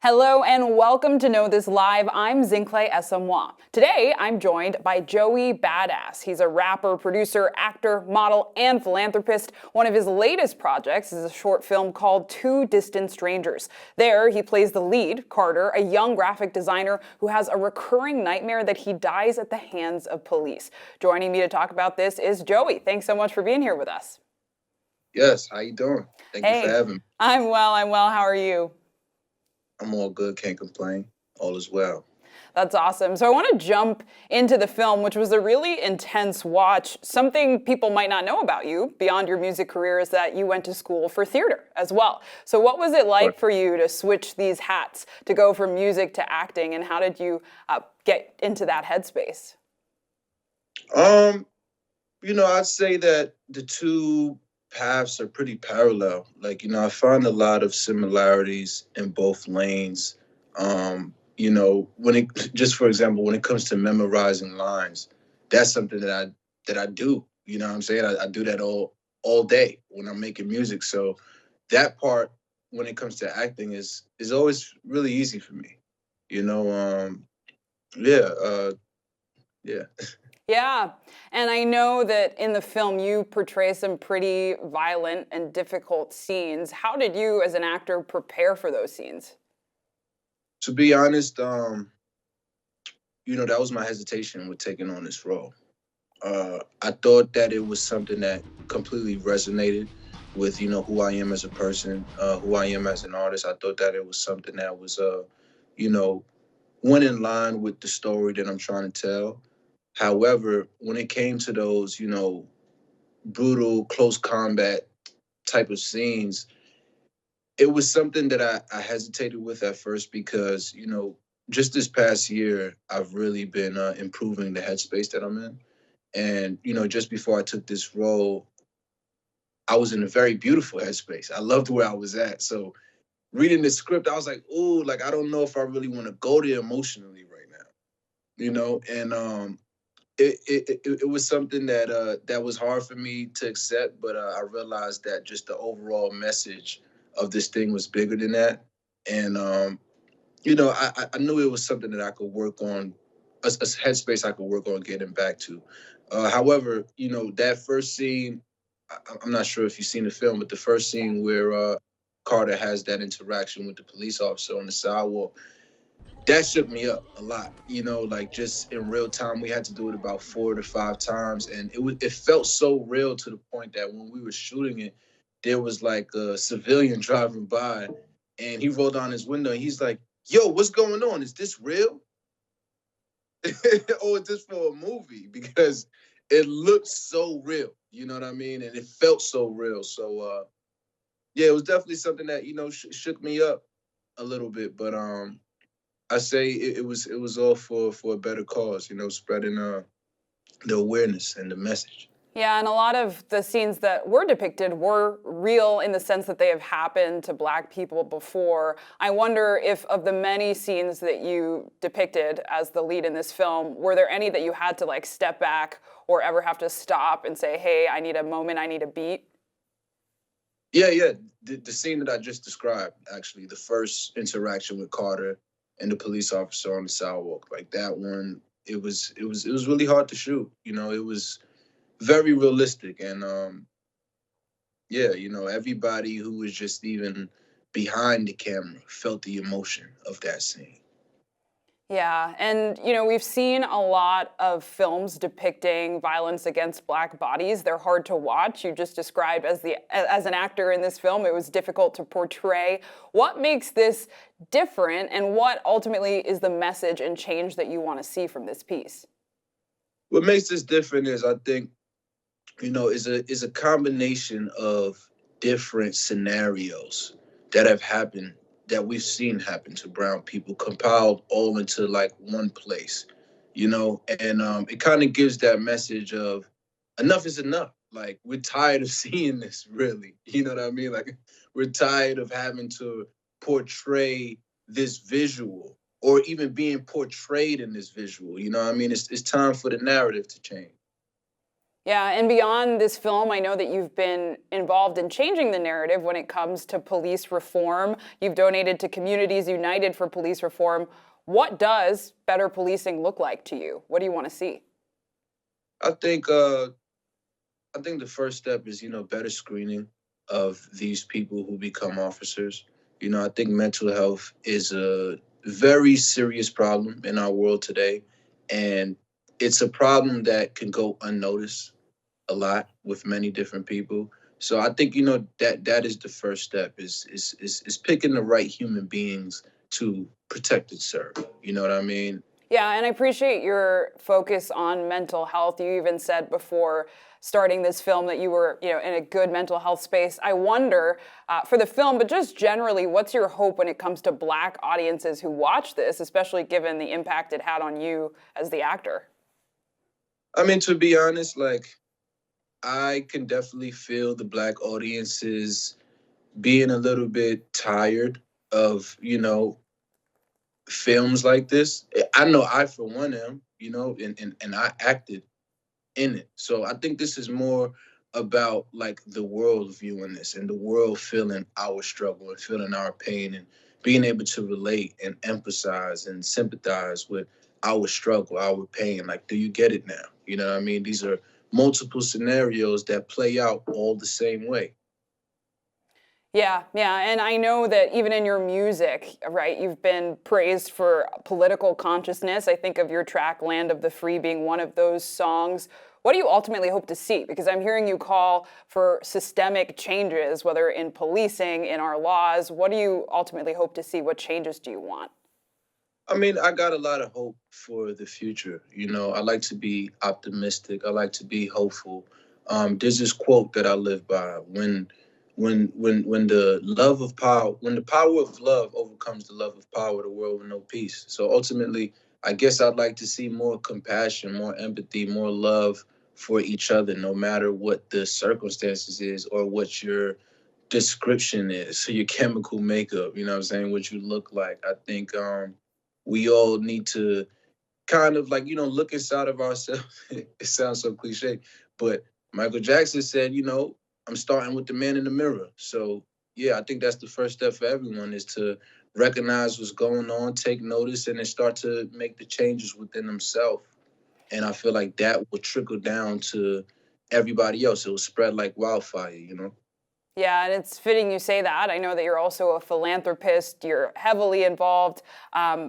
Hello and welcome to Know This Live. I'm Zinhle Essamuah. Today, I'm joined by Joey Bada. He's a rapper, producer, actor, model, and philanthropist. One of his latest projects is a short film called Two Distant Strangers. There, he plays the lead, Carter, a young graphic designer who has a recurring nightmare that he dies at the hands of police. Joining me to talk about this is Joey. Thanks so much for being here with us. Yes, how you doing? Thank you for Hey, having me. I'm well. How are you? I'm all good, can't complain. All is well. That's awesome. So I want to jump into the film, which was a really intense watch. Something people might not know about you beyond your music career is that you went to school for theater as well. So what was it Right. like for you to switch these hats, to go from music to acting, and how did you get into that headspace? Um, I'd say that the two paths are pretty parallel. I find a lot of similarities in both lanes. When it just for example, when it comes to memorizing lines, that's something that I do. You know what I'm saying? I do that all day when I'm making music. So that part when it comes to acting is always really easy for me. You know, yeah, yeah. Yeah, and I know that in the film you portray some pretty violent and difficult scenes. How did you, as an actor, prepare for those scenes? To be honest, that was my hesitation with taking on this role. I thought that it was something that completely resonated with who I am as a person, who I am as an artist. I thought that it was something that was you know went in line with the story that I'm trying to tell. However, when it came to those brutal close combat type of scenes, it was something that I hesitated with at first because just this past year I've really been improving the headspace that I'm in. And just before I took this role, I was in a very beautiful headspace. I loved where I was at. So reading the script, I was like, "Ooh, like I don't know if I really want to go there emotionally right now." And it was something that was hard for me to accept, but I realized that just the overall message of this thing was bigger than that. And I knew it was something that I could work on, a headspace I could work on getting back to. However, that first scene, I'm not sure if you've seen the film, but the first scene where Carter has that interaction with the police officer on the sidewalk, that shook me up a lot. Like just in real time, we had to do it about 4 to 5 times, and it felt so real to the point that when we were shooting it, there was like a civilian driving by, and he rolled down his window, and he's like, "Yo, what's going on? Is this real, or is this for a movie?" Because it looked so real. You know what I mean? And it felt so real. So yeah, it was definitely something that shook me up a little bit, but I say it was all for a better cause, spreading the awareness and the message. Yeah, and a lot of the scenes that were depicted were real in the sense that they have happened to Black people before. I wonder if, of the many scenes that you depicted as the lead in this film, were there any that you had to like step back or ever have to stop and say, hey, I need a moment, I need a beat? Yeah. The scene that I just described, actually, the first interaction with Carter and the police officer on the sidewalk, like that one, it was really hard to shoot. It was very realistic, and yeah, everybody who was just even behind the camera felt the emotion of that scene. Yeah, and we've seen a lot of films depicting violence against Black bodies. They're hard to watch. You just described as an actor in this film, it was difficult to portray. What makes this different, and what ultimately is the message and change that you want to see from this piece? What makes this different is, I think, is a combination of different scenarios that have happened, that we've seen happen to brown people, compiled all into like one place. And it kind of gives that message of enough is enough. Like, we're tired of seeing this, really. You know what I mean? Like, we're tired of having to portray this visual, or even being portrayed in this visual. You know what I mean? It's time for the narrative to change. Yeah, and beyond this film, I know that you've been involved in changing the narrative when it comes to police reform. You've donated to Communities United for Police Reform. What does better policing look like to you? What do you want to see? I think uh, I think the first step is, better screening of these people who become officers. I think mental health is a very serious problem in our world today, and it's a problem that can go unnoticed a lot with many different people. So I think that is the first step is picking the right human beings to protect and serve. You know what I mean? Yeah, and I appreciate your focus on mental health. You even said before starting this film that you were, in a good mental health space. I wonder, for the film, but just generally, what's your hope when it comes to Black audiences who watch this, especially given the impact it had on you as the actor? I mean, to be honest, like I can definitely feel the Black audiences being a little bit tired of, films like this. I know I for one am, and I acted in it. So I think this is more about like the world viewing this and the world feeling our struggle and feeling our pain and being able to relate and empathize and sympathize with our struggle, our pain. Like, do you get it now? You know what I mean? These are multiple scenarios that play out all the same way. Yeah, yeah, and I know that even in your music, right, you've been praised for political consciousness. I think of your track Land of the Free being one of those songs. What do you ultimately hope to see? Because I'm hearing you call for systemic changes, whether in policing, in our laws. What do you ultimately hope to see? What changes do you want? I mean, I got a lot of hope for the future. I like to be optimistic. I like to be hopeful. There's this quote that I live by: when the love of power, when the power of love overcomes the love of power, the world will know peace. So ultimately, I guess I'd like to see more compassion, more empathy, more love for each other, no matter what the circumstances is or what your description is. So your chemical makeup, you know what I'm saying, what you look like. I think we all need to kind of like, look inside of ourselves. It sounds so cliche, but Michael Jackson said, I'm starting with the man in the mirror. So yeah, I think that's the first step for everyone is to recognize what's going on, take notice, and then start to make the changes within themselves. And I feel like that will trickle down to everybody else. It will spread like wildfire. Yeah, and it's fitting you say that. I know that you're also a philanthropist. You're heavily involved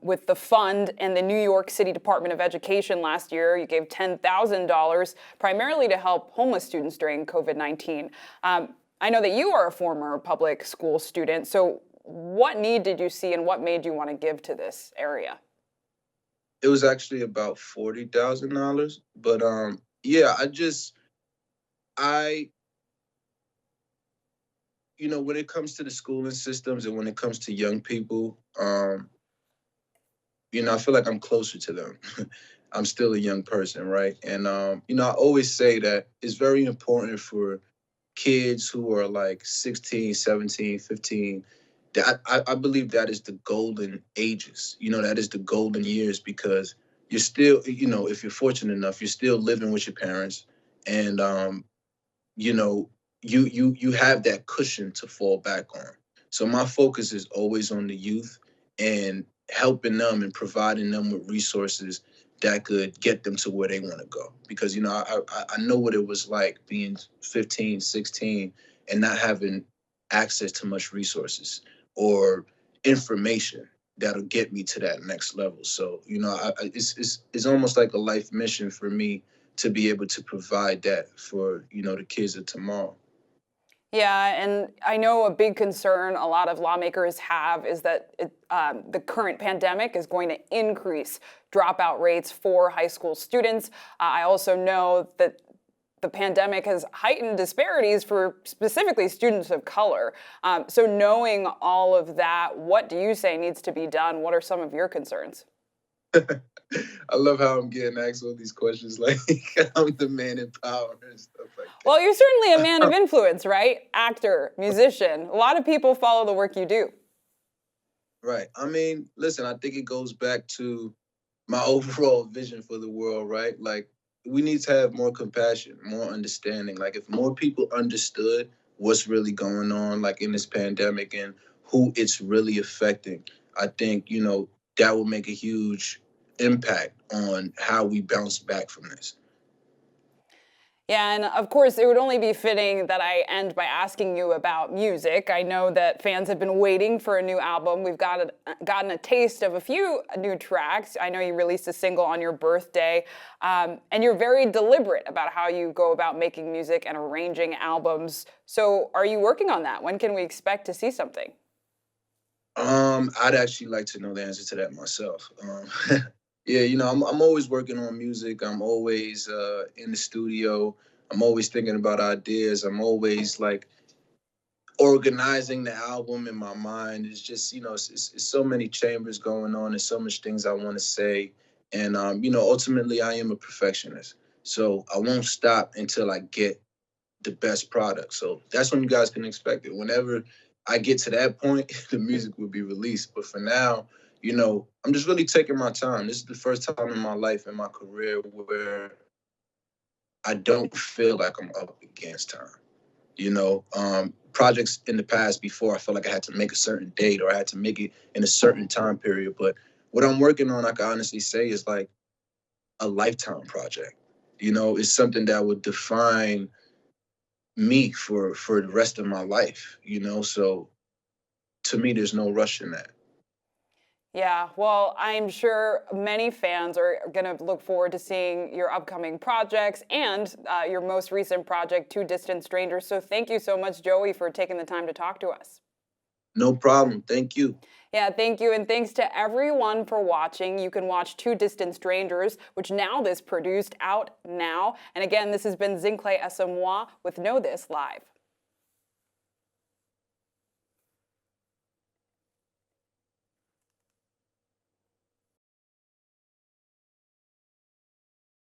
with the fund and the New York City Department of Education last year. You gave $10,000 primarily to help homeless students during COVID-19. I know that you are a former public school student. So, what need did you see and what made you want to give to this area? It was actually about $40,000. But yeah, I when it comes to the schooling systems and when it comes to young people, I feel like I'm closer to them. I'm still a young person, right? And I always say that it's very important for kids who are like 16, 17, 15. That I believe that is the golden ages. That is the golden years because you're still, if you're fortunate enough, you're still living with your parents, and you know, you have that cushion to fall back on. So my focus is always on the youth and helping them and providing them with resources that could get them to where they want to go. Because I know what it was like being 15, 16, and not having access to much resources or information that'll get me to that next level. So it's almost like a life mission for me to be able to provide that for the kids of tomorrow. Yeah, and I know a big concern a lot of lawmakers have is that the current pandemic is going to increase dropout rates for high school students. I also know that the pandemic has heightened disparities for specifically students of color. So, knowing all of that, what do you say needs to be done? What are some of your concerns? I love how I'm getting asked all these questions like I'm the man in power and stuff like Well, you're certainly a man of that. influence, right? Actor, musician. A lot of people follow the work you do. Right. I mean, listen, I think it goes back to my overall vision for the world, right? Like we need to have more compassion, more understanding. Like if more people understood what's really going on, like in this pandemic and who it's really affecting, I think, that will make a huge impact on how we bounce back from this. Yeah, and of course, it would only be fitting that I end by asking you about music. I know that fans have been waiting for a new album. We've gotten a taste of a few new tracks. I know you released a single on your birthday, and you're very deliberate about how you go about making music and arranging albums. So, are you working on that? When can we expect to see something? I'd actually like to know the answer to that myself. Yeah, I'm always working on music. I'm always in the studio. I'm always thinking about ideas. I'm always like organizing the album in my mind. It's just, it's so many chambers going on. There's so much things I want to say. And, ultimately, I am a perfectionist. So I won't stop until I get the best product. So that's when you guys can expect it. Whenever I get to that point, the music will be released. But for now, I'm just really taking my time. This is the first time in my life, in my career, where I don't feel like I'm up against time. Projects in the past before, I felt like I had to make a certain date or I had to make it in a certain time period. But what I'm working on, I can honestly say, is like a lifetime project. It's something that would define me for the rest of my life. So to me, there's no rush in that. Yeah, well, I'm sure many fans are going to look forward to seeing your upcoming projects and your most recent project, Two Distant Strangers. So thank you so much, Joey, for taking the time to talk to us. No problem. Thank you. Yeah, thank you. And thanks to everyone for watching. You can watch Two Distant Strangers, which NowThis produced, out now. And again, this has been Zinhle Essamuah with KnowThis Live.